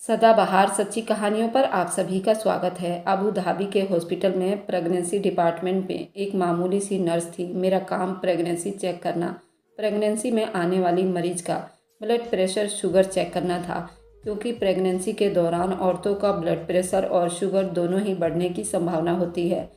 सदाबहार सच्ची कहानियों पर आप सभी का स्वागत है। अबू धाबी के हॉस्पिटल में प्रेगनेंसी डिपार्टमेंट में एक मामूली सी नर्स थी। मेरा काम प्रेगनेंसी चेक करना, प्रेगनेंसी में आने वाली मरीज का ब्लड प्रेशर, शुगर चेक करना था, क्योंकि प्रेगनेंसी के दौरान औरतों का ब्लड प्रेशर और शुगर दोनों ही बढ़ने की संभावना होती है।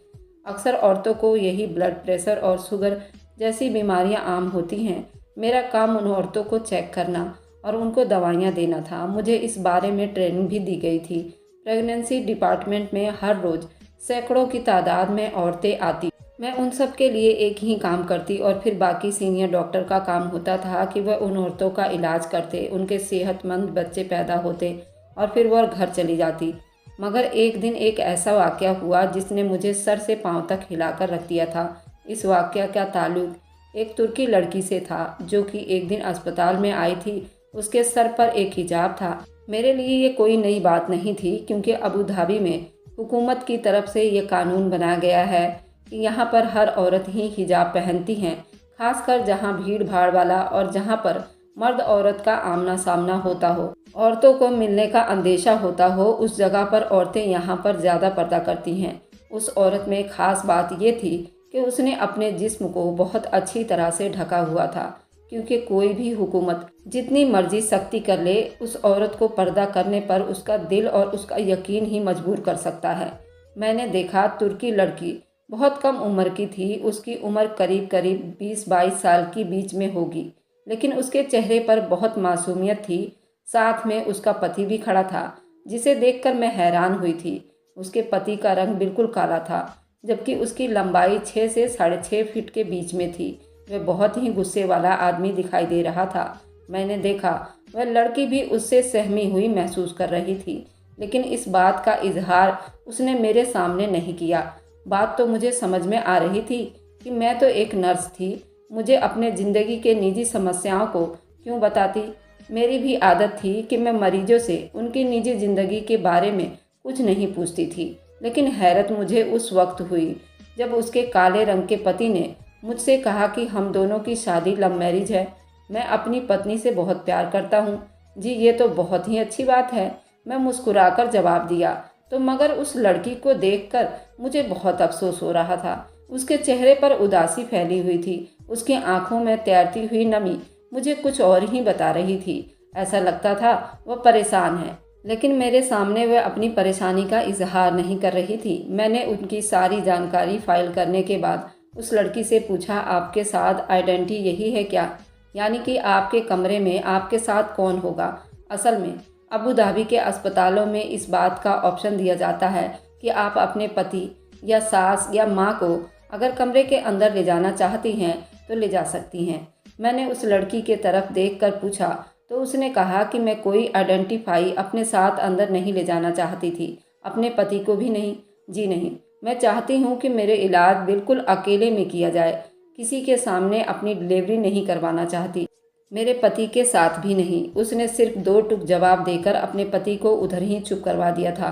अक्सर औरतों को यही ब्लड प्रेशर और शुगर जैसी बीमारियां आम होती हैं। मेरा काम उन औरतों को चेक करना और उनको दवाइयाँ देना था। मुझे इस बारे में ट्रेनिंग भी दी गई थी। प्रेगनेंसी डिपार्टमेंट में हर रोज़ सैकड़ों की तादाद में औरतें आती। मैं उन सब के लिए एक ही काम करती और फिर बाकी सीनियर डॉक्टर का काम होता था कि वह उन औरतों का इलाज करते, उनके सेहतमंद बच्चे पैदा होते और फिर वह घर चली जाती। मगर एक दिन एक ऐसा वाक़या हुआ जिसने मुझे सर से पाँव तक हिलाकर रख दिया था। इस वाक़या का ताल्लुक एक तुर्की लड़की से था, जो कि एक दिन अस्पताल में आई थी। उसके सर पर एक हिजाब था। मेरे लिए ये कोई नई बात नहीं थी, क्योंकि अबू धाबी में हुकूमत की तरफ से ये कानून बनाया गया है कि यहाँ पर हर औरत ही हिजाब पहनती हैं, खासकर जहाँ भीड़ भाड़ वाला और जहाँ पर मर्द औरत का आमना सामना होता हो, औरतों को मिलने का अंदेशा होता हो, उस जगह पर औरतें यहाँ पर ज़्यादा पर्दा करती हैं। उस औरत में ख़ास बात ये थी कि उसने अपने जिस्म को बहुत अच्छी तरह से ढका हुआ था, क्योंकि कोई भी हुकूमत जितनी मर्जी सख्ती कर ले, उस औरत को पर्दा करने पर उसका दिल और उसका यकीन ही मजबूर कर सकता है। मैंने देखा, तुर्की लड़की बहुत कम उम्र की थी। उसकी उम्र करीब करीब 20-22 साल की बीच में होगी, लेकिन उसके चेहरे पर बहुत मासूमियत थी। साथ में उसका पति भी खड़ा था, जिसे देखकर मैं हैरान हुई थी। उसके पति का रंग बिल्कुल काला था, जबकि उसकी लंबाई 6 से 6.5 फीट के बीच में थी। वह बहुत ही गुस्से वाला आदमी दिखाई दे रहा था। मैंने देखा, वह लड़की भी उससे सहमी हुई महसूस कर रही थी, लेकिन इस बात का इजहार उसने मेरे सामने नहीं किया। बात तो मुझे समझ में आ रही थी कि मैं तो एक नर्स थी, मुझे अपने ज़िंदगी के निजी समस्याओं को क्यों बताती। मेरी भी आदत थी कि मैं मरीजों से उनकी निजी ज़िंदगी के बारे में कुछ नहीं पूछती थी। लेकिन हैरत मुझे उस वक्त हुई जब उसके काले रंग के पति ने मुझसे कहा कि हम दोनों की शादी लव मैरिज है। मैं अपनी पत्नी से बहुत प्यार करता हूँ। जी, ये तो बहुत ही अच्छी बात है, मैं मुस्कुराकर जवाब दिया। तो मगर उस लड़की को देखकर मुझे बहुत अफसोस हो रहा था। उसके चेहरे पर उदासी फैली हुई थी। उसकी आंखों में तैरती हुई नमी मुझे कुछ और ही बता रही थी। ऐसा लगता था वह परेशान है, लेकिन मेरे सामने वह अपनी परेशानी का इजहार नहीं कर रही थी। मैंने उनकी सारी जानकारी फाइल करने के बाद उस लड़की से पूछा, आपके साथ आइडेंटिटी यही है क्या? यानी कि आपके कमरे में आपके साथ कौन होगा? असल में अबू धाबी के अस्पतालों में इस बात का ऑप्शन दिया जाता है कि आप अपने पति या सास या माँ को अगर कमरे के अंदर ले जाना चाहती हैं तो ले जा सकती हैं। मैंने उस लड़की के तरफ देखकर पूछा, तो उसने कहा कि मैं कोई आइडेंटिफाई अपने साथ अंदर नहीं ले जाना चाहती थी, अपने पति को भी नहीं। जी नहीं, मैं चाहती हूँ कि मेरे इलाज बिल्कुल अकेले में किया जाए। किसी के सामने अपनी डिलीवरी नहीं करवाना चाहती, मेरे पति के साथ भी नहीं। उसने सिर्फ 2 टूक जवाब देकर अपने पति को उधर ही चुप करवा दिया था।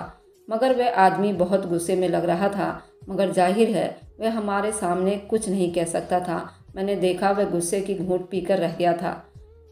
मगर वह आदमी बहुत गुस्से में लग रहा था, मगर जाहिर है वह हमारे सामने कुछ नहीं कह सकता था। मैंने देखा, वह गुस्से की घूंट पीकर रह गया था।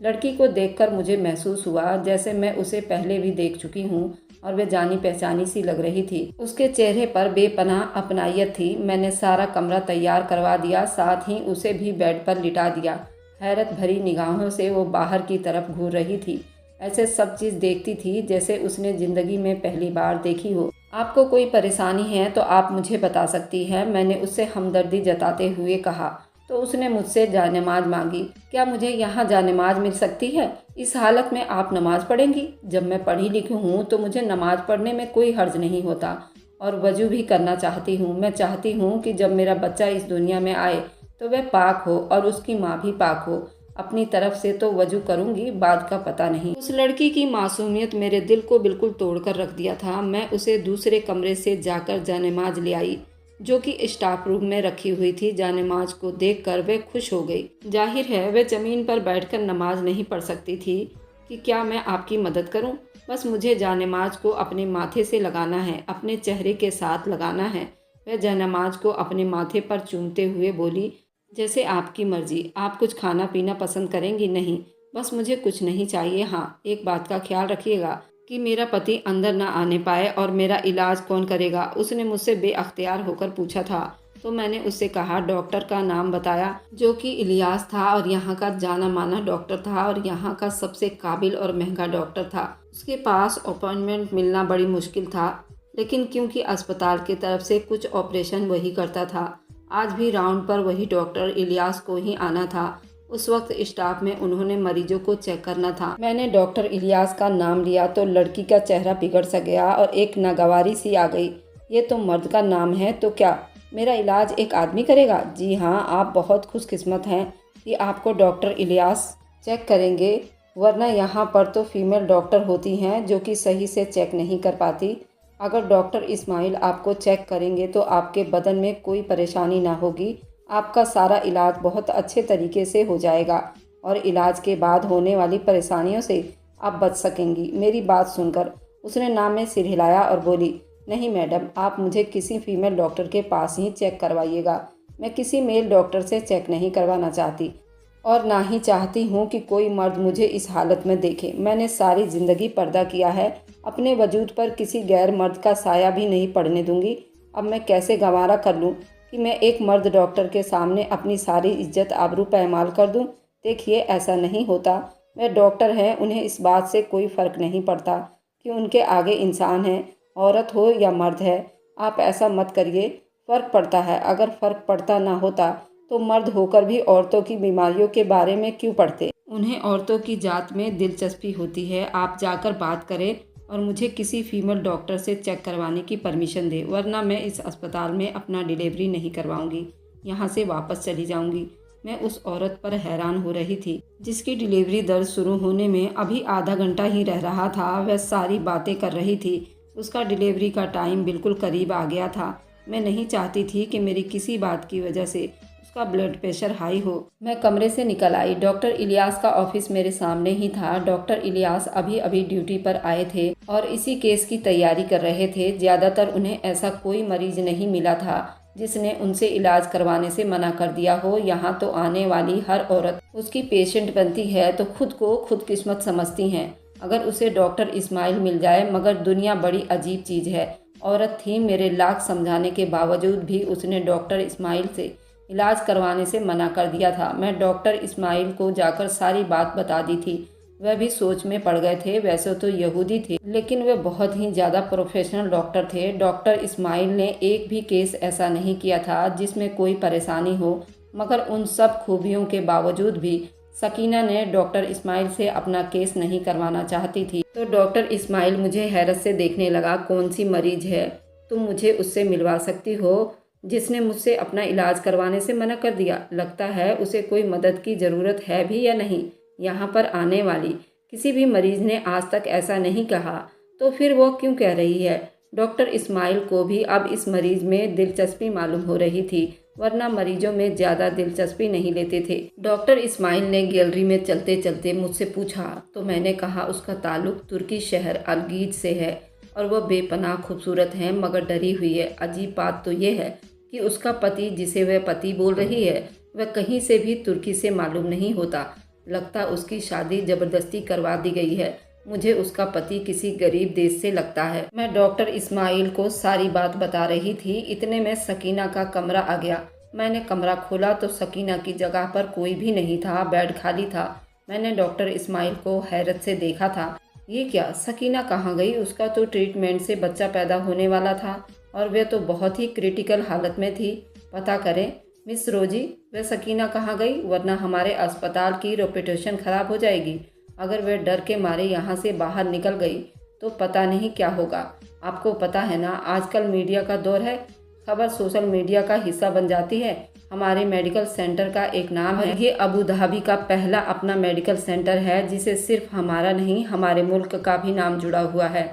लड़की को देखकर मुझे महसूस हुआ जैसे मैं उसे पहले भी देख चुकी हूँ और वे जानी पहचानी सी लग रही थी। उसके चेहरे पर बेपनाह अपनायत थी। मैंने सारा कमरा तैयार करवा दिया, साथ ही उसे भी बेड पर लिटा दिया। हैरत भरी निगाहों से वो बाहर की तरफ घूर रही थी, ऐसे सब चीज़ देखती थी जैसे उसने ज़िंदगी में पहली बार देखी हो। आपको कोई परेशानी है तो आप मुझे बता सकती हैं, मैंने उससे हमदर्दी जताते हुए कहा। तो उसने मुझसे जानेमाज मांगी। क्या मुझे यहाँ जानेमाज मिल सकती है? इस हालत में आप नमाज पढ़ेंगी? जब मैं पढ़ी लिखी हूँ तो मुझे नमाज पढ़ने में कोई हर्ज नहीं होता, और वजू भी करना चाहती हूँ। मैं चाहती हूँ कि जब मेरा बच्चा इस दुनिया में आए तो वह पाक हो और उसकी माँ भी पाक हो। अपनी तरफ से तो वजू करूँगी, बाद का पता नहीं। उस लड़की की मासूमियत मेरे दिल को बिल्कुल तोड़ कर रख दिया था। मैं उसे दूसरे कमरे से जाकर जानेमाज ले आई, जो कि स्टाफ रूम में रखी हुई थी। जानेमाज को देखकर वह खुश हो गई। जाहिर है वह ज़मीन पर बैठकर नमाज नहीं पढ़ सकती थी। कि क्या मैं आपकी मदद करूं? बस मुझे जानेमाज को अपने माथे से लगाना है, अपने चेहरे के साथ लगाना है। वह जानेमाज को अपने माथे पर चूमते हुए बोली, जैसे आपकी मर्जी। आप कुछ खाना पीना पसंद करेंगी? नहीं, बस मुझे कुछ नहीं चाहिए। हाँ, एक बात का ख्याल रखिएगा, कि मेरा पति अंदर ना आने पाए और मेरा इलाज कौन करेगा। उसने मुझसे बेअख्तियार होकर पूछा था, तो मैंने उससे कहा, डॉक्टर का नाम बताया जो कि इलियास था और यहाँ का जाना माना डॉक्टर था और यहाँ का सबसे काबिल और महंगा डॉक्टर था। उसके पास अपॉइंटमेंट मिलना बड़ी मुश्किल था, लेकिन क्योंकि अस्पताल की तरफ से कुछ ऑपरेशन वही करता था, आज भी राउंड पर वही डॉक्टर इलियास को ही आना था। उस वक्त स्टाफ में उन्होंने मरीजों को चेक करना था। मैंने डॉक्टर इलियास का नाम लिया तो लड़की का चेहरा बिगड़ सा गया और एक नागवारी सी आ गई। ये तो मर्द का नाम है, तो क्या मेरा इलाज एक आदमी करेगा? जी हाँ, आप बहुत खुशकिस्मत हैं कि आपको डॉक्टर इलियास चेक करेंगे, वरना यहाँ पर तो फीमेल डॉक्टर होती हैं जो कि सही से चेक नहीं कर पाती। अगर डॉक्टर इस्माइल आपको चेक करेंगे तो आपके बदन में कोई परेशानी ना होगी। आपका सारा इलाज बहुत अच्छे तरीके से हो जाएगा और इलाज के बाद होने वाली परेशानियों से आप बच सकेंगी। मेरी बात सुनकर उसने नाम में सिर हिलाया और बोली, नहीं मैडम, आप मुझे किसी फीमेल डॉक्टर के पास ही चेक करवाइएगा। मैं किसी मेल डॉक्टर से चेक नहीं करवाना चाहती और ना ही चाहती हूँ कि कोई मर्द मुझे इस हालत में देखे। मैंने सारी ज़िंदगी पर्दा किया है, अपने वजूद पर किसी गैर मर्द का साया भी नहीं पड़ने दूंगी। अब मैं कैसे गंवारा कर लूँ कि मैं एक मर्द डॉक्टर के सामने अपनी सारी इज्जत आबरू पैमाल कर दूँ? देखिए, ऐसा नहीं होता। वह डॉक्टर हैं, उन्हें इस बात से कोई फ़र्क नहीं पड़ता कि उनके आगे इंसान है, औरत हो या मर्द है। आप ऐसा मत करिए, फ़र्क पड़ता है। अगर फ़र्क पड़ता ना होता तो मर्द होकर भी औरतों की बीमारियों के बारे में क्यों पढ़ते? उन्हें औरतों की जात में दिलचस्पी होती है। आप जाकर बात करें और मुझे किसी फीमेल डॉक्टर से चेक करवाने की परमिशन दे, वरना मैं इस अस्पताल में अपना डिलीवरी नहीं करवाऊंगी, यहाँ से वापस चली जाऊंगी। मैं उस औरत पर हैरान हो रही थी जिसकी डिलीवरी दर्द शुरू होने में अभी आधा घंटा ही रह रहा था। वह सारी बातें कर रही थी। उसका डिलीवरी का टाइम बिल्कुल करीब आ गया था। मैं नहीं चाहती थी कि मेरी किसी बात की वजह से उसका ब्लड प्रेशर हाई हो। मैं कमरे से निकल आई। डॉक्टर इलियास का ऑफिस मेरे सामने ही था। डॉक्टर इलियास अभी अभी ड्यूटी पर आए थे और इसी केस की तैयारी कर रहे थे। ज़्यादातर उन्हें ऐसा कोई मरीज नहीं मिला था जिसने उनसे इलाज करवाने से मना कर दिया हो। यहाँ तो आने वाली हर औरत उसकी पेशेंट बनती है तो खुद को खुद किस्मत समझती हैं अगर उसे डॉक्टर इस्माइल मिल जाए। मगर दुनिया बड़ी अजीब चीज़ है। औरत थी, मेरे लाख समझाने के बावजूद भी उसने डॉक्टर इस्माइल से इलाज करवाने से मना कर दिया था। मैं डॉक्टर इस्माइल को जाकर सारी बात बता दी थी। वह भी सोच में पड़ गए थे। वैसे तो यहूदी थे, लेकिन वे बहुत ही ज़्यादा प्रोफेशनल डॉक्टर थे। डॉक्टर इस्माइल ने एक भी केस ऐसा नहीं किया था जिसमें कोई परेशानी हो, मगर उन सब खूबियों के बावजूद भी सकीना ने डॉक्टर इस्माइल से अपना केस नहीं करवाना चाहती थी। तो डॉक्टर इस्माइल मुझे हैरत से देखने लगा। कौन सी मरीज है तुम मुझे उससे मिलवा सकती हो जिसने मुझसे अपना इलाज करवाने से मना कर दिया? लगता है उसे कोई मदद की ज़रूरत है भी या नहीं। यहाँ पर आने वाली किसी भी मरीज ने आज तक ऐसा नहीं कहा, तो फिर वो क्यों कह रही है? डॉक्टर इस्माइल को भी अब इस मरीज में दिलचस्पी मालूम हो रही थी, वरना मरीजों में ज़्यादा दिलचस्पी नहीं लेते थे। डॉक्टर इस्माइल ने गैलरी में चलते चलते मुझसे पूछा, तो मैंने कहा उसका ताल्लुक तुर्की शहर अलगीज से है और वह बेपनाह खूबसूरत है, मगर डरी हुई है। अजीब बात तो ये है कि उसका पति, जिसे वह पति बोल रही है, वह कहीं से भी तुर्की से मालूम नहीं होता। लगता उसकी शादी ज़बरदस्ती करवा दी गई है। मुझे उसका पति किसी गरीब देश से लगता है। मैं डॉक्टर इस्माइल को सारी बात बता रही थी, इतने में सकीना का कमरा आ गया। मैंने कमरा खोला तो सकीना की जगह पर कोई भी नहीं था, बेड खाली था। मैंने डॉक्टर इस्माइल को हैरत से देखा था। ये क्या, सकीना कहाँ गई? उसका तो ट्रीटमेंट से बच्चा पैदा होने वाला था और वह तो बहुत ही क्रिटिकल हालत में थी। पता करें मिस रोजी, वह सकीना कहाँ गई, वरना हमारे अस्पताल की रेपुटेशन खराब हो जाएगी। अगर वह डर के मारे यहाँ से बाहर निकल गई तो पता नहीं क्या होगा। आपको पता है ना, आजकल मीडिया का दौर है, खबर सोशल मीडिया का हिस्सा बन जाती है। हमारे मेडिकल सेंटर का एक नाम है, ये अबू धाबी का पहला अपना मेडिकल सेंटर है जिसे सिर्फ हमारा नहीं, हमारे मुल्क का भी नाम जुड़ा हुआ है।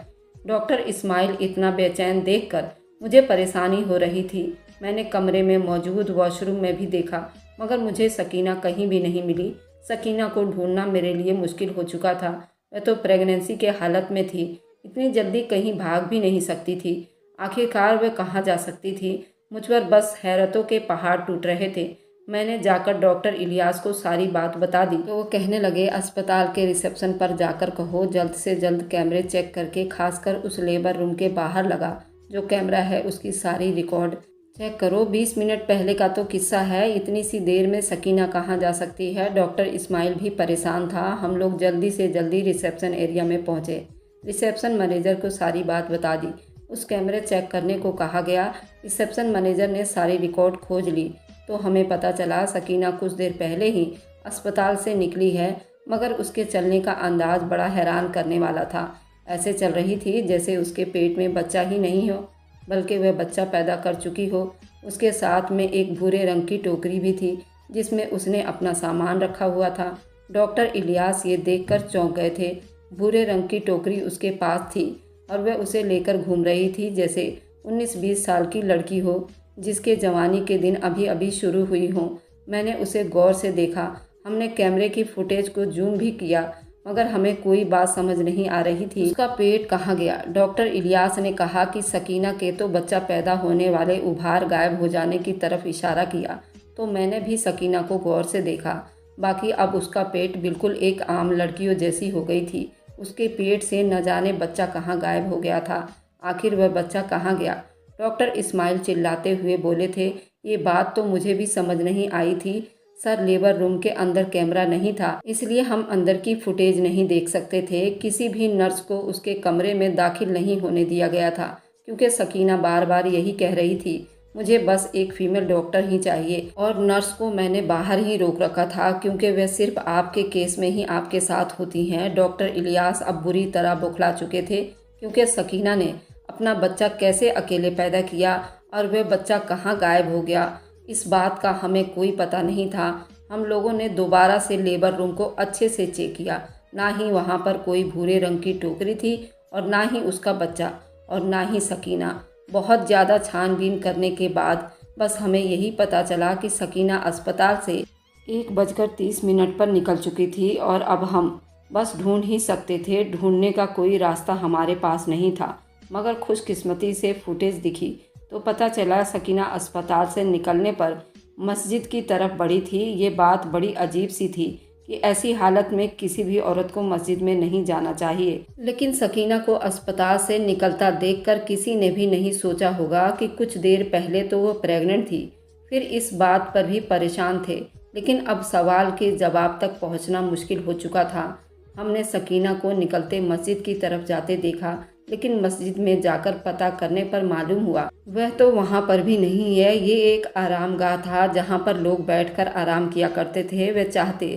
डॉक्टर इस्माइल इतना बेचैन देखकर मुझे परेशानी हो रही थी। मैंने कमरे में मौजूद वॉशरूम में भी देखा, मगर मुझे सकीना कहीं भी नहीं मिली। सकीना को ढूंढना मेरे लिए मुश्किल हो चुका था। वह तो प्रेगनेंसी के हालत में थी, इतनी जल्दी कहीं भाग भी नहीं सकती थी। आखिरकार वह कहाँ जा सकती थी? मुझ पर बस हैरतों के पहाड़ टूट रहे थे। मैंने जाकर डॉक्टर इलियास को सारी बात बता दी तो वो कहने लगे, अस्पताल के रिसेप्शन पर जाकर कहो जल्द से जल्द कैमरे चेक करके खासकर उस लेबर रूम के बाहर लगा जो कैमरा है उसकी सारी रिकॉर्ड चेक करो। 20 मिनट पहले का तो किस्सा है, इतनी सी देर में सकीना कहाँ जा सकती है। डॉक्टर इस्माइल भी परेशान था। हम लोग जल्दी से जल्दी रिसेप्शन एरिया में पहुँचे। रिसेप्शन मैनेजर को सारी बात बता दी। उस कैमरे चेक करने को कहा गया। रिसेप्शन मैनेजर ने सारी रिकॉर्ड खोज ली तो हमें पता चला सकीना कुछ देर पहले ही अस्पताल से निकली है, मगर उसके चलने का अंदाज बड़ा हैरान करने वाला था। ऐसे चल रही थी जैसे उसके पेट में बच्चा ही नहीं हो बल्कि वह बच्चा पैदा कर चुकी हो। उसके साथ में एक भूरे रंग की टोकरी भी थी जिसमें उसने अपना सामान रखा हुआ था। डॉक्टर इलियास ये देखकर चौंक गए थे। भूरे रंग की टोकरी उसके पास थी और वह उसे लेकर घूम रही थी जैसे 19-20 साल की लड़की हो जिसके जवानी के दिन अभी अभी शुरू हुई हों। मैंने उसे गौर से देखा। हमने कैमरे की फुटेज को जूम भी किया मगर हमें कोई बात समझ नहीं आ रही थी। उसका पेट कहाँ गया? डॉक्टर इलियास ने कहा कि सकीना के तो बच्चा पैदा होने वाले उभार गायब हो जाने की तरफ इशारा किया तो मैंने भी सकीना को गौर से देखा। बाकी अब उसका पेट बिल्कुल एक आम लड़कियों जैसी हो गई थी। उसके पेट से न जाने बच्चा कहाँ गायब हो गया था। आखिर वह बच्चा कहाँ गया? डॉक्टर इस्माइल चिल्लाते हुए बोले थे, ये बात तो मुझे भी समझ नहीं आई थी सर। लेबर रूम के अंदर कैमरा नहीं था इसलिए हम अंदर की फुटेज नहीं देख सकते थे। किसी भी नर्स को उसके कमरे में दाखिल नहीं होने दिया गया था क्योंकि सकीना बार बार यही कह रही थी, मुझे बस एक फीमेल डॉक्टर ही चाहिए। और नर्स को मैंने बाहर ही रोक रखा था क्योंकि वह सिर्फ आपके केस में ही आपके साथ होती हैं। डॉक्टर इलियास अब बुरी तरह बौखला चुके थे क्योंकि सकीना ने अपना बच्चा कैसे अकेले पैदा किया और वह बच्चा कहाँ गायब हो गया इस बात का हमें कोई पता नहीं था। हम लोगों ने दोबारा से लेबर रूम को अच्छे से चेक किया। ना ही वहाँ पर कोई भूरे रंग की टोकरी थी और ना ही उसका बच्चा और ना ही सकीना। बहुत ज़्यादा छानबीन करने के बाद बस हमें यही पता चला कि सकीना अस्पताल से 1:30 पर निकल चुकी थी और अब हम बस ढूंढ ही सकते थे। ढूंढने का कोई रास्ता हमारे पास नहीं था मगर खुशकिस्मती से फुटेज दिखी तो पता चला सकीना अस्पताल से निकलने पर मस्जिद की तरफ बढ़ी थी। ये बात बड़ी अजीब सी थी कि ऐसी हालत में किसी भी औरत को मस्जिद में नहीं जाना चाहिए, लेकिन सकीना को अस्पताल से निकलता देखकर किसी ने भी नहीं सोचा होगा कि कुछ देर पहले तो वो प्रेग्नेंट थी। फिर इस बात पर भी परेशान थे, लेकिन अब सवाल के जवाब तक पहुंचना मुश्किल हो चुका था। हमने सकीना को निकलते मस्जिद की तरफ जाते देखा, लेकिन मस्जिद में जाकर पता करने पर मालूम हुआ वह तो वहाँ पर भी नहीं है। ये एक आरामगाह था जहाँ पर लोग बैठकर आराम किया करते थे। वे चाहते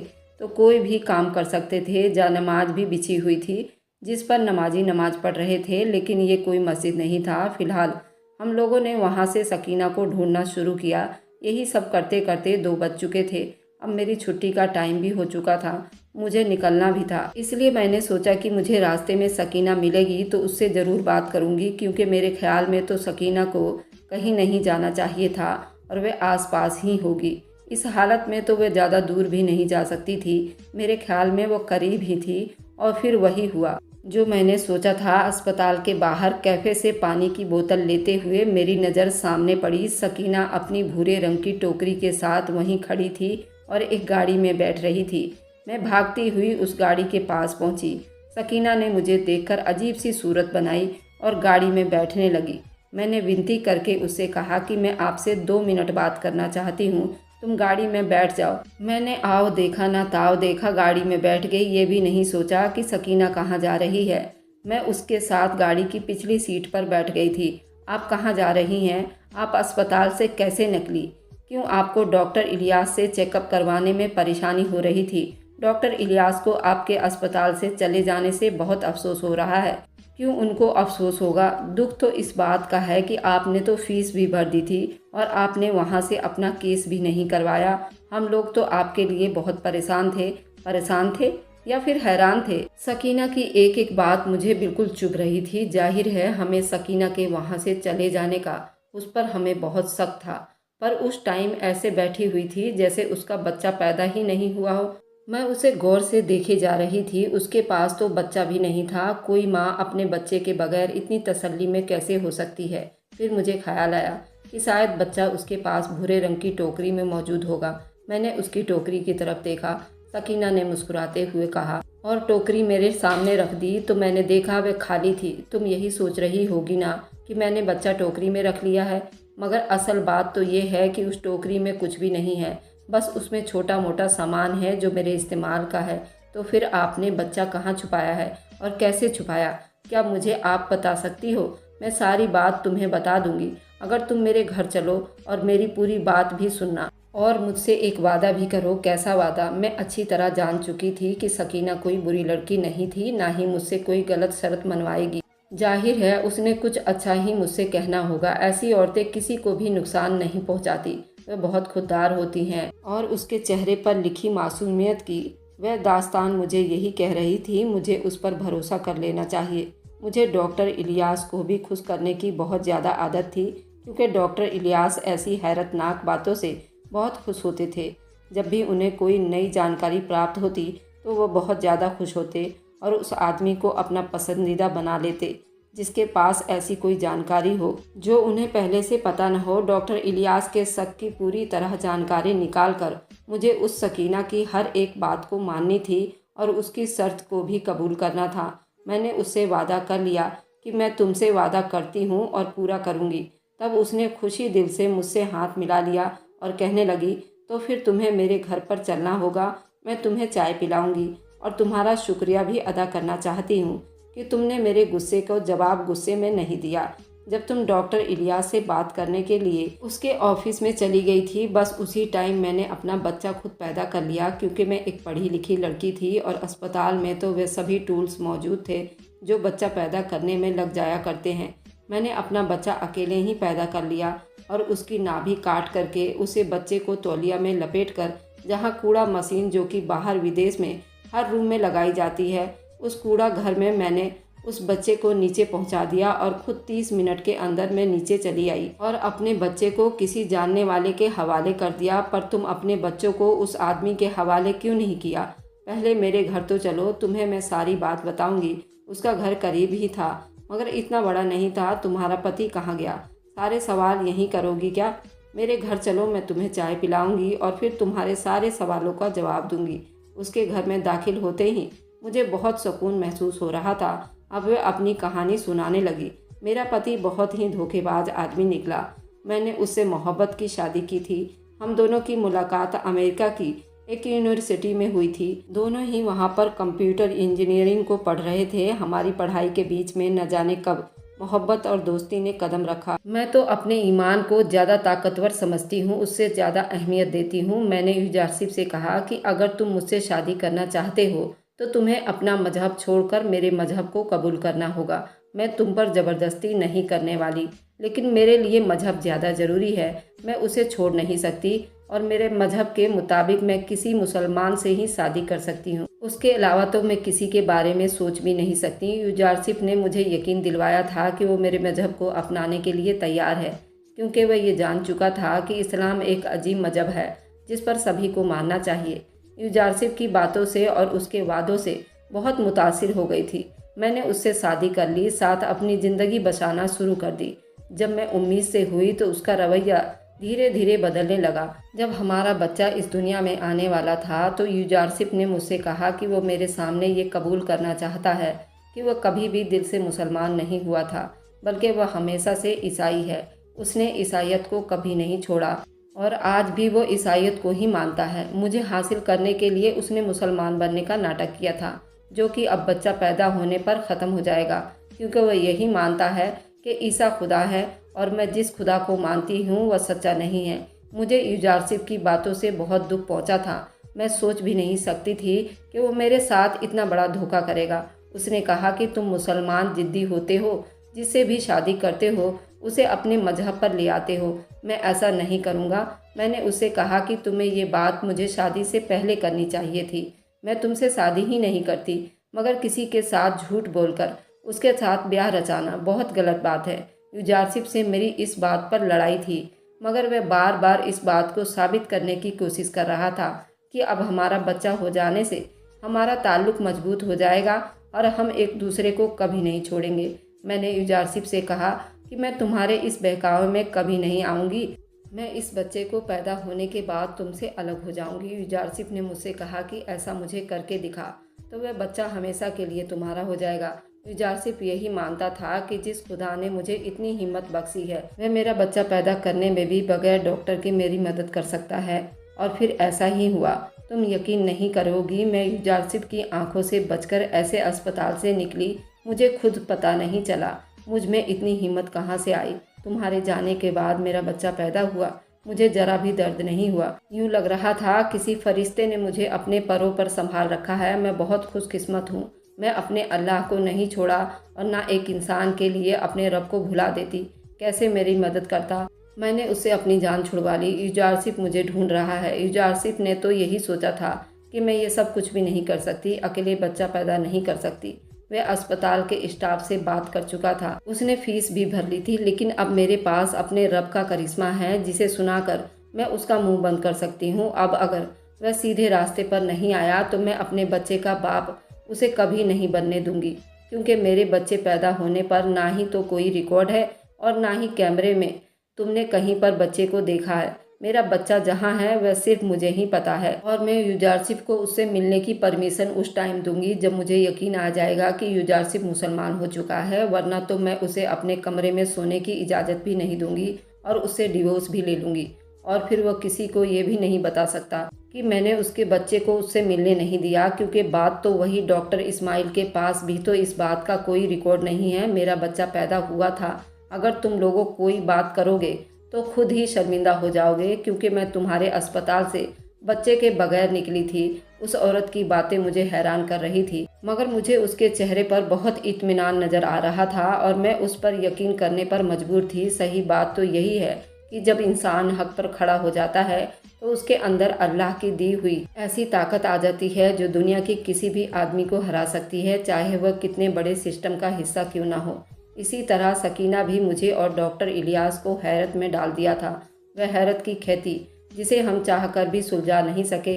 तो कोई भी काम कर सकते थे। जानमाज भी बिछी हुई थी जिस पर नमाजी नमाज पढ़ रहे थे, लेकिन ये कोई मस्जिद नहीं था। फिलहाल हम लोगों ने वहाँ से सकीना को ढूंढना शुरू किया। यही सब करते करते 2 बज चुके थे। अब मेरी छुट्टी का टाइम भी हो चुका था, मुझे निकलना भी था। इसलिए मैंने सोचा कि मुझे रास्ते में सकीना मिलेगी तो उससे ज़रूर बात करूँगी, क्योंकि मेरे ख्याल में तो सकीना को कहीं नहीं जाना चाहिए था और वह आसपास ही होगी। इस हालत में तो वह ज़्यादा दूर भी नहीं जा सकती थी। मेरे ख्याल में वो करीब ही थी। और फिर वही हुआ जो मैंने सोचा था। अस्पताल के बाहर कैफ़े से पानी की बोतल लेते हुए मेरी नज़र सामने पड़ी। सकीना अपनी भूरे रंग की टोकरी के साथ वहीं खड़ी थी और एक गाड़ी में बैठ रही थी। मैं भागती हुई उस गाड़ी के पास पहुंची। सकीना ने मुझे देखकर अजीब सी सूरत बनाई और गाड़ी में बैठने लगी। मैंने विनती करके उससे कहा कि मैं आपसे 2 मिनट बात करना चाहती हूँ, तुम गाड़ी में बैठ जाओ। मैंने आओ देखा ना ताव देखा, गाड़ी में बैठ गई। ये भी नहीं सोचा कि सकीना कहाँ जा रही है। मैं उसके साथ गाड़ी की पिछली सीट पर बैठ गई थी। आप कहाँ जा रही हैं? आप अस्पताल से कैसे निकली? क्यों आपको डॉक्टर इलियास से चेकअप करवाने में परेशानी हो रही थी? डॉक्टर इलियास को आपके अस्पताल से चले जाने से बहुत अफसोस हो रहा है। क्यों उनको अफसोस होगा? दुख तो इस बात का है कि आपने तो फीस भी भर दी थी और आपने वहाँ से अपना केस भी नहीं करवाया। हम लोग तो आपके लिए बहुत परेशान थे या फिर हैरान थे। सकीना की एक एक बात मुझे बिल्कुल चुभ रही थी। जाहिर है हमें सकीना के वहाँ से चले जाने का उस पर हमें बहुत शक था, पर उस टाइम ऐसे बैठी हुई थी जैसे उसका बच्चा पैदा ही नहीं हुआ हो। मैं उसे गौर से देखे जा रही थी। उसके पास तो बच्चा भी नहीं था। कोई माँ अपने बच्चे के बगैर इतनी तसल्ली में कैसे हो सकती है? फिर मुझे ख्याल आया कि शायद बच्चा उसके पास भूरे रंग की टोकरी में मौजूद होगा। मैंने उसकी टोकरी की तरफ देखा। सकीना ने मुस्कुराते हुए कहा और टोकरी मेरे सामने रख दी तो मैंने देखा वह खाली थी। तुम यही सोच रही होगी ना कि मैंने बच्चा टोकरी में रख लिया है, मगर असल बात तो ये है कि उस टोकरी में कुछ भी नहीं है, बस उसमें छोटा मोटा सामान है जो मेरे इस्तेमाल का है। तो फिर आपने बच्चा कहाँ छुपाया है और कैसे छुपाया? क्या मुझे आप बता सकती हो? मैं सारी बात तुम्हें बता दूंगी अगर तुम मेरे घर चलो और मेरी पूरी बात भी सुनना और मुझसे एक वादा भी करो। कैसा वादा? मैं अच्छी तरह जान चुकी थी कि सकीना कोई बुरी लड़की नहीं थी, ना ही मुझसे कोई गलत शर्त मनवाएगी। जाहिर है उसने कुछ अच्छा ही मुझसे कहना होगा। ऐसी औरतें किसी को भी नुकसान नहीं पहुंचाती, वह बहुत खुददार होती हैं। और उसके चेहरे पर लिखी मासूमियत की वह दास्तान मुझे यही कह रही थी। मुझे उस पर भरोसा कर लेना चाहिए। मुझे डॉक्टर इलियास को भी खुश करने की बहुत ज़्यादा आदत थी, क्योंकि डॉक्टर इलियास ऐसी हैरतनाक बातों से बहुत खुश होते थे। जब भी उन्हें कोई नई जानकारी प्राप्त होती तो वो बहुत ज़्यादा खुश होते और उस आदमी को अपना पसंदीदा बना लेते जिसके पास ऐसी कोई जानकारी हो जो उन्हें पहले से पता न हो। डॉक्टर इलियास के शक की पूरी तरह जानकारी निकाल कर मुझे उस सकीना की हर एक बात को माननी थी और उसकी शर्त को भी कबूल करना था। मैंने उससे वादा कर लिया कि मैं तुमसे वादा करती हूँ और पूरा करूँगी। तब उसने खुशी दिल से मुझसे हाथ मिला लिया और कहने लगी, तो फिर तुम्हें मेरे घर पर चलना होगा। मैं तुम्हें चाय पिलाऊंगी और तुम्हारा शुक्रिया भी अदा करना चाहती हूँ कि तुमने मेरे गुस्से को जवाब गुस्से में नहीं दिया। जब तुम डॉक्टर इलियास से बात करने के लिए उसके ऑफिस में चली गई थी, बस उसी टाइम मैंने अपना बच्चा खुद पैदा कर लिया, क्योंकि मैं एक पढ़ी लिखी लड़की थी और अस्पताल में तो वे सभी टूल्स मौजूद थे जो बच्चा पैदा करने में लग जाया करते हैं। मैंने अपना बच्चा अकेले ही पैदा कर लिया और उसकी नाभि काट करके उसे बच्चे को तौलिया में लपेट कर जहाँ कूड़ा मशीन जो कि बाहर विदेश में हर रूम में लगाई जाती है, उस कूड़ा घर में मैंने उस बच्चे को नीचे पहुंचा दिया और खुद 30 मिनट के अंदर मैं नीचे चली आई और अपने बच्चे को किसी जानने वाले के हवाले कर दिया। पर तुम अपने बच्चों को उस आदमी के हवाले क्यों नहीं किया? पहले मेरे घर तो चलो, तुम्हें मैं सारी बात बताऊंगी। उसका घर करीब ही था, मगर इतना बड़ा नहीं था। तुम्हारा पति कहाँ गया? सारे सवाल यहीं करोगी क्या? मेरे घर चलो, मैं तुम्हें चाय पिलाऊंगी और फिर तुम्हारे सारे सवालों का जवाब दूंगी। उसके घर में दाखिल होते ही मुझे बहुत सुकून महसूस हो रहा था। अब वह अपनी कहानी सुनाने लगी। मेरा पति बहुत ही धोखेबाज आदमी निकला। मैंने उससे मोहब्बत की शादी की थी। हम दोनों की मुलाकात अमेरिका की एक यूनिवर्सिटी में हुई थी। दोनों ही वहाँ पर कंप्यूटर इंजीनियरिंग को पढ़ रहे थे। हमारी पढ़ाई के बीच में न जाने कब मोहब्बत और दोस्ती ने कदम रखा। मैं तो अपने ईमान को ज़्यादा ताकतवर समझती हूँ, उससे ज़्यादा अहमियत देती हूँ। मैंने युजारसिफ से कहा कि अगर तुम मुझसे शादी करना चाहते हो तो तुम्हें अपना मजहब छोड़कर मेरे मजहब को कबूल करना होगा। मैं तुम पर ज़बरदस्ती नहीं करने वाली, लेकिन मेरे लिए मजहब ज़्यादा ज़रूरी है। मैं उसे छोड़ नहीं सकती और मेरे मजहब के मुताबिक मैं किसी मुसलमान से ही शादी कर सकती हूँ। उसके अलावा तो मैं किसी के बारे में सोच भी नहीं सकती। युजारसिफ ने मुझे यकीन दिलवाया था कि वो मेरे मजहब को अपनाने के लिए तैयार है, क्योंकि वह ये जान चुका था कि इस्लाम एक अजीब मजहब है जिस पर सभी को मानना चाहिए। युजारसिफ की बातों से और उसके वादों से बहुत मुतासिर हो गई थी। मैंने उससे शादी कर ली, साथ अपनी ज़िंदगी बसाना शुरू कर दी। जब मैं उम्मीद से हुई तो उसका रवैया धीरे धीरे बदलने लगा। जब हमारा बच्चा इस दुनिया में आने वाला था तो युजारसिफ ने मुझसे कहा कि वो मेरे सामने ये कबूल करना चाहता है कि वह कभी भी दिल से मुसलमान नहीं हुआ था, बल्कि वह हमेशा से ईसाई है। उसने ईसाइयत को कभी नहीं छोड़ा और आज भी वो ईसाइयत को ही मानता है। मुझे हासिल करने के लिए उसने मुसलमान बनने का नाटक किया था, जो कि अब बच्चा पैदा होने पर ख़त्म हो जाएगा, क्योंकि वह यही मानता है कि ईसा खुदा है और मैं जिस खुदा को मानती हूँ वह सच्चा नहीं है। मुझे युजारसिफ की बातों से बहुत दुख पहुँचा था। मैं सोच भी नहीं सकती थी कि वो मेरे साथ इतना बड़ा धोखा करेगा। उसने कहा कि तुम मुसलमान ज़िद्दी होते हो, जिससे भी शादी करते हो उसे अपने मजहब पर ले आते हो। मैं ऐसा नहीं करूँगा। मैंने उससे कहा कि तुम्हें ये बात मुझे शादी से पहले करनी चाहिए थी। मैं तुमसे शादी ही नहीं करती, मगर किसी के साथ झूठ बोलकर उसके साथ ब्याह रचाना बहुत गलत बात है। युजारसिफ से मेरी इस बात पर लड़ाई थी, मगर वह बार बार इस बात को साबित करने की कोशिश कर रहा था कि अब हमारा बच्चा हो जाने से हमारा ताल्लुक मजबूत हो जाएगा और हम एक दूसरे को कभी नहीं छोड़ेंगे। मैंने युजारसिफ से कहा कि मैं तुम्हारे इस बहकावे में कभी नहीं आऊँगी। मैं इस बच्चे को पैदा होने के बाद तुमसे अलग हो जाऊँगी। युजारसिफ ने मुझसे कहा कि ऐसा मुझे करके दिखा तो वह बच्चा हमेशा के लिए तुम्हारा हो जाएगा। युजारसिफ यही मानता था कि जिस खुदा ने मुझे इतनी हिम्मत बख्शी है वह मेरा बच्चा पैदा करने में भी बगैर डॉक्टर के मेरी मदद कर सकता है। और फिर ऐसा ही हुआ। तुम यकीन नहीं करोगी, मैं युजारसिफ की आंखों से बचकर ऐसे अस्पताल से निकली, मुझे खुद पता नहीं चला मुझ में इतनी हिम्मत कहाँ से आई। तुम्हारे जाने के बाद मेरा बच्चा पैदा हुआ, मुझे जरा भी दर्द नहीं हुआ। यूँ लग रहा था किसी फरिश्ते ने मुझे अपने परों पर संभाल रखा है। मैं बहुत खुशकिस्मत हूँ। मैं अपने अल्लाह को नहीं छोड़ा और ना एक इंसान के लिए अपने रब को भुला देती। कैसे मेरी मदद करता। मैंने उससे अपनी जान छुड़वा ली। युजारसिफ मुझे ढूंढ रहा है। युजारसिफ ने तो यही सोचा था कि मैं ये सब कुछ भी नहीं कर सकती, अकेले बच्चा पैदा नहीं कर सकती। वह अस्पताल के स्टाफ से बात कर चुका था, उसने फीस भी भर ली थी। लेकिन अब मेरे पास अपने रब का करिश्मा है जिसे सुनाकर मैं उसका मुंह बंद कर सकती हूँ। अब अगर वह सीधे रास्ते पर नहीं आया तो मैं अपने बच्चे का बाप उसे कभी नहीं बनने दूंगी, क्योंकि मेरे बच्चे पैदा होने पर ना ही तो कोई रिकॉर्ड है और ना ही कैमरे में तुमने कहीं पर बच्चे को देखा है। मेरा बच्चा जहाँ है वह सिर्फ मुझे ही पता है और मैं युजारसिफ को उससे मिलने की परमिशन उस टाइम दूंगी जब मुझे यकीन आ जाएगा कि युजारसिफ मुसलमान हो चुका है, वरना तो मैं उसे अपने कमरे में सोने की इजाज़त भी नहीं दूंगी और उससे डिवोर्स भी ले लूँगी। और फिर वह किसी को ये भी नहीं बता सकता कि मैंने उसके बच्चे को उससे मिलने नहीं दिया, क्योंकि बात तो वही डॉक्टर इस्माइल के पास भी तो इस बात का कोई रिकॉर्ड नहीं है। मेरा बच्चा पैदा हुआ था। अगर तुम लोगों कोई बात करोगे तो खुद ही शर्मिंदा हो जाओगे, क्योंकि मैं तुम्हारे अस्पताल से बच्चे के बगैर निकली थी। उस औरत की बातें मुझे हैरान कर रही थी, मगर मुझे उसके चेहरे पर बहुत इत्मीनान नज़र आ रहा था और मैं उस पर यकीन करने पर मजबूर थी। सही बात तो यही है कि जब इंसान हक पर खड़ा हो जाता है तो उसके अंदर अल्लाह की दी हुई ऐसी ताकत आ जाती है जो दुनिया के किसी भी आदमी को हरा सकती है, चाहे वह कितने बड़े सिस्टम का हिस्सा क्यों ना हो। इसी तरह सकीना भी मुझे और डॉक्टर इलियास को हैरत में डाल दिया था। वह हैरत की खेती जिसे हम चाहकर भी सुलझा नहीं सके।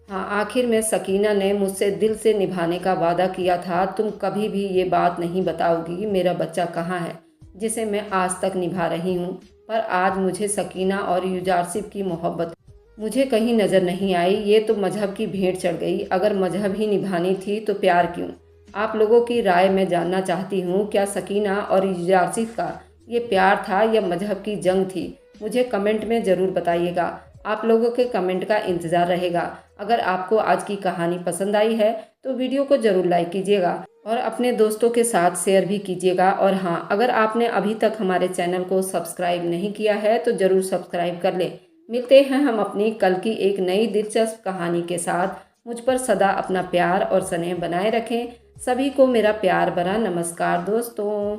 हाँ, आखिर में सकीना ने मुझसे दिल से निभाने का वादा किया था। तुम कभी भी ये बात नहीं बताओगी मेरा बच्चा कहाँ है, जिसे मैं आज तक निभा रही हूँ। पर आज मुझे सकीना और युजारसिफ की मोहब्बत मुझे कहीं नज़र नहीं आई। ये तो मजहब की भेंट चढ़ गई। अगर मजहब ही निभानी थी तो प्यार क्यों। आप लोगों की राय मैं जानना चाहती हूँ, क्या सकीना और युजारसिफ का ये प्यार था या मजहब की जंग थी। मुझे कमेंट में ज़रूर बताइएगा। आप लोगों के कमेंट का इंतज़ार रहेगा। अगर आपको आज की कहानी पसंद आई है तो वीडियो को ज़रूर लाइक कीजिएगा और अपने दोस्तों के साथ शेयर भी कीजिएगा। और हाँ, अगर आपने अभी तक हमारे चैनल को सब्सक्राइब नहीं किया है तो ज़रूर सब्सक्राइब कर लें। मिलते हैं हम अपनी कल की एक नई दिलचस्प कहानी के साथ। मुझ पर सदा अपना प्यार और स्नेह बनाए रखें। सभी को मेरा प्यार भरा नमस्कार दोस्तों।